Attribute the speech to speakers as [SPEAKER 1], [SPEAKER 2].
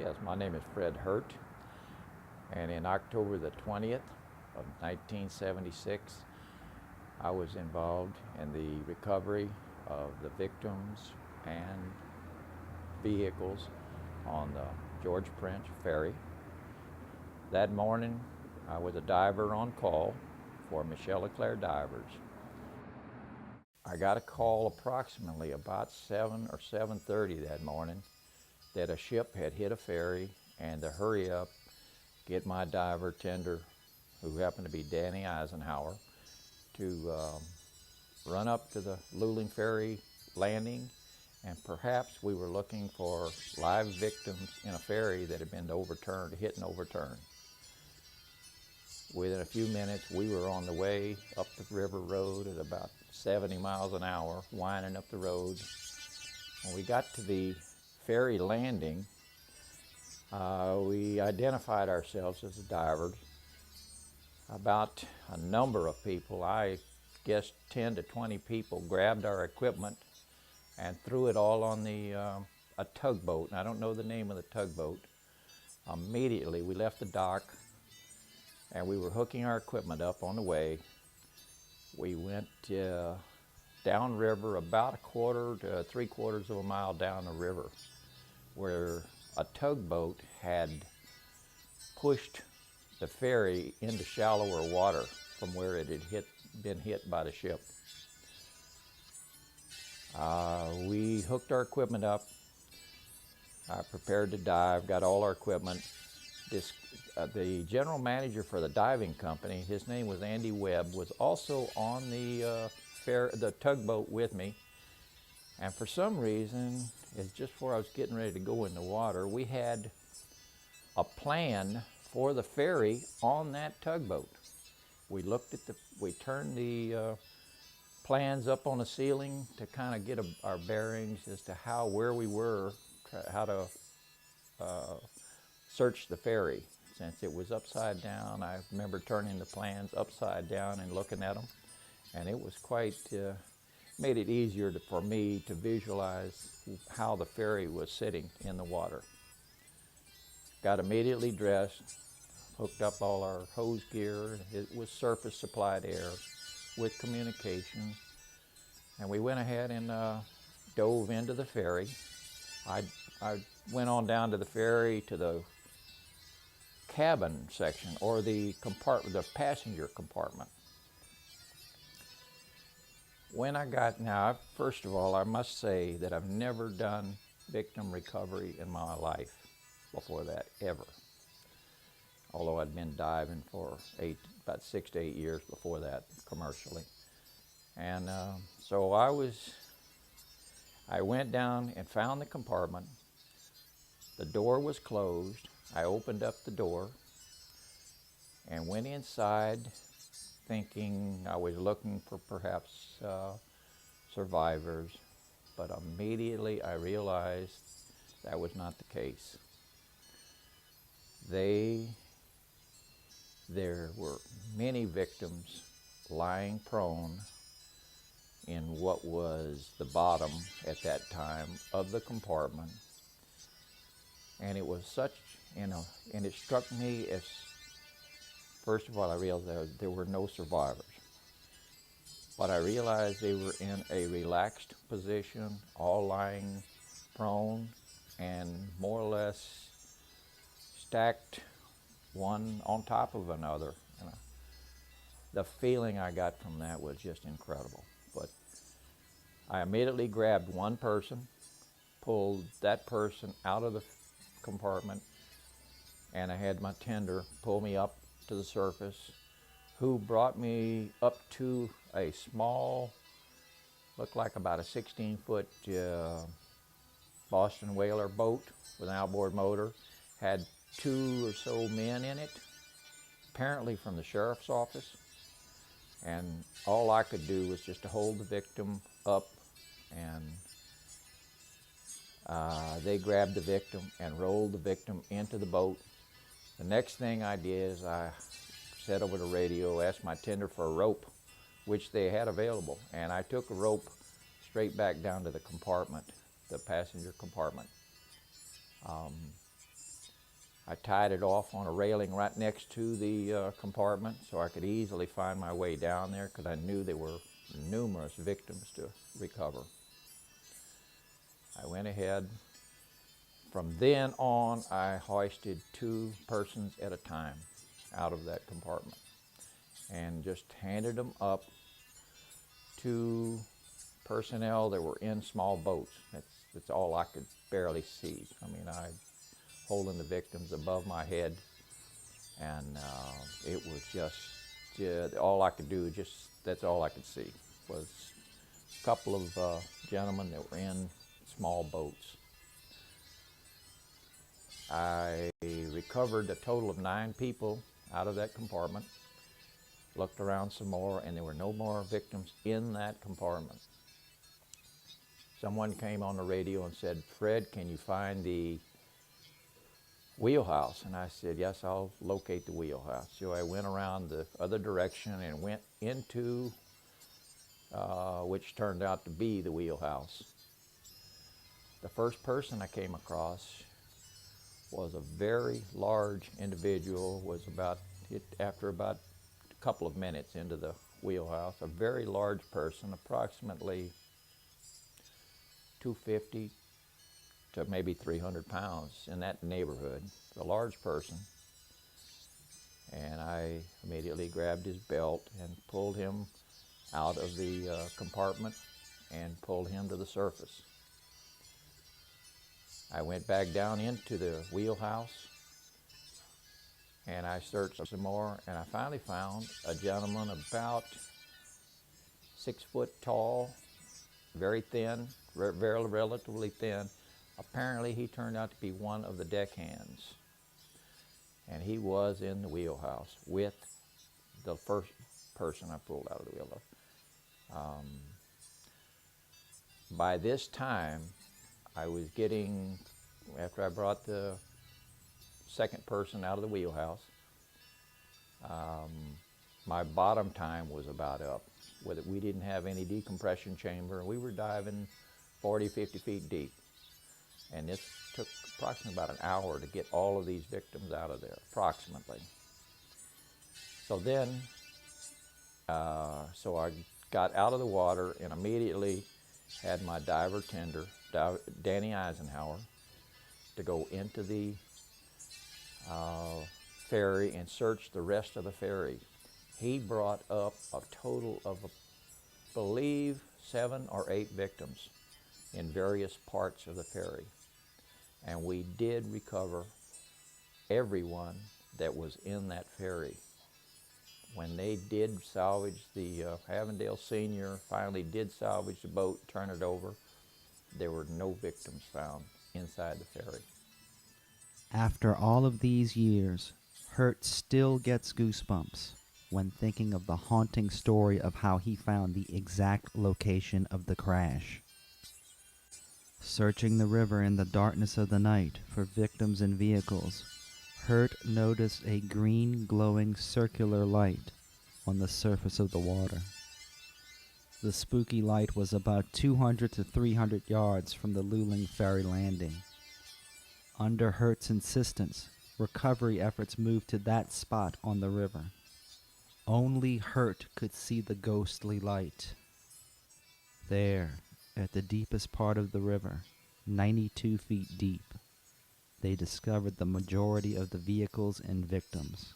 [SPEAKER 1] Yes, my name is Fred Hurt, and in October the 20th of 1976, I was involved in the recovery of the victims and vehicles on the George Prince Ferry. That morning, I was a diver on call for Michelle LeClaire Divers. I got a call approximately about 7 or 7:30 that morning that a ship had hit a ferry and to hurry up, get my diver tender, who happened to be Danny Eisenhower, to run up to the Luling ferry landing, and perhaps we were looking for live victims in a ferry that had been overturned, hit and overturned. Within a few minutes, we were on the way up the river road at about 70 miles an hour, winding up the road. When we got to the ferry landing, we identified ourselves as the divers. About a number of people, I guess 10 to 20 people, grabbed our equipment and threw it all on a tugboat. And I don't know the name of the tugboat. Immediately, we left the dock and we were hooking our equipment up on the way. We went downriver about a quarter to 3/4 of a mile down the river, where a tugboat had pushed the ferry into shallower water from where it had been hit by the ship. We hooked our equipment up. I prepared to dive, got all our equipment. The general manager for the diving company, his name was Andy Webb, was also on the tugboat with me. And for some reason, it's just before I was getting ready to go in the water, we had a plan for the ferry on that tugboat. We turned the plans up on the ceiling to kind of get our bearings as to where we were, how to search the ferry. Since it was upside down, I remember turning the plans upside down and looking at them, and it was made it easier for me to visualize how the ferry was sitting in the water. Got immediately dressed, hooked up all our hose gear. It was surface supplied air with communication, and we went ahead and dove into the ferry. I went on down to the ferry to the cabin section, or the passenger compartment. First of all, I must say that I've never done victim recovery in my life before that, ever. Although I'd been diving for about 6 to 8 years before that, commercially. And so I went down and found the compartment. The door was closed. I opened up the door and went inside, thinking I was looking for perhaps survivors, but immediately I realized that was not the case. There were many victims lying prone in what was the bottom at that time of the compartment. And it was and it struck me as, first of all, I realized there were no survivors. But I realized they were in a relaxed position, all lying prone and more or less stacked one on top of another. And the feeling I got from that was just incredible. But I immediately grabbed one person, pulled that person out of the compartment, and I had my tender pull me up to the surface, who brought me up to a small, looked like about a 16-foot Boston whaler boat with an outboard motor. Had 2 or so men in it, apparently from the sheriff's office. And all I could do was just to hold the victim up, and they grabbed the victim and rolled the victim into the boat. The next thing I did is I said over the radio, asked my tender for a rope, which they had available, and I took a rope straight back down to the compartment, the passenger compartment. I tied it off on a railing right next to the compartment so I could easily find my way down there because I knew there were numerous victims to recover. I went ahead. From then on, I hoisted 2 persons at a time out of that compartment and just handed them up to personnel that were in small boats. That's all I could barely see. I mean, I holding the victims above my head, and it was just all I could do. That's all I could see was a couple of gentlemen that were in small boats. I recovered a total of 9 people out of that compartment, looked around some more, and there were no more victims in that compartment. Someone came on the radio and said, "Fred, can you find the wheelhouse?" And I said, "Yes, I'll locate the wheelhouse." So I went around the other direction and went into which turned out to be the wheelhouse. The first person I came across was a very large individual, after about a couple of minutes into the wheelhouse, a very large person, approximately 250 to maybe 300 pounds, in that neighborhood, a large person. And I immediately grabbed his belt and pulled him out of the compartment and pulled him to the surface. I went back down into the wheelhouse and I searched some more, and I finally found a gentleman about 6 foot tall, very thin, very relatively thin. Apparently he turned out to be one of the deckhands, and he was in the wheelhouse with the first person I pulled out of the wheelhouse. By this time, I was getting, after I brought the second person out of the wheelhouse, my bottom time was about up. We didn't have any decompression chamber, and we were diving 40, 50 feet deep. And this took approximately about an hour to get all of these victims out of there, approximately. So then, so I got out of the water and immediately had my diver tender, Danny Eisenhower, to go into the ferry and search the rest of the ferry. He brought up a total of, I believe, 7 or 8 victims in various parts of the ferry. And we did recover everyone that was in that ferry. When they did salvage, the Avondale Senior finally did salvage the boat, turn it over, there were no victims found inside the ferry.
[SPEAKER 2] After all of these years, Hurt still gets goosebumps when thinking of the haunting story of how he found the exact location of the crash. Searching the river in the darkness of the night for victims and vehicles, Hurt noticed a green glowing circular light on the surface of the water. The spooky light was about 200 to 300 yards from the Luling ferry landing. Under Hurt's insistence, recovery efforts moved to that spot on the river. Only Hurt could see the ghostly light. There, at the deepest part of the river, 92 feet deep, they discovered the majority of the vehicles and victims.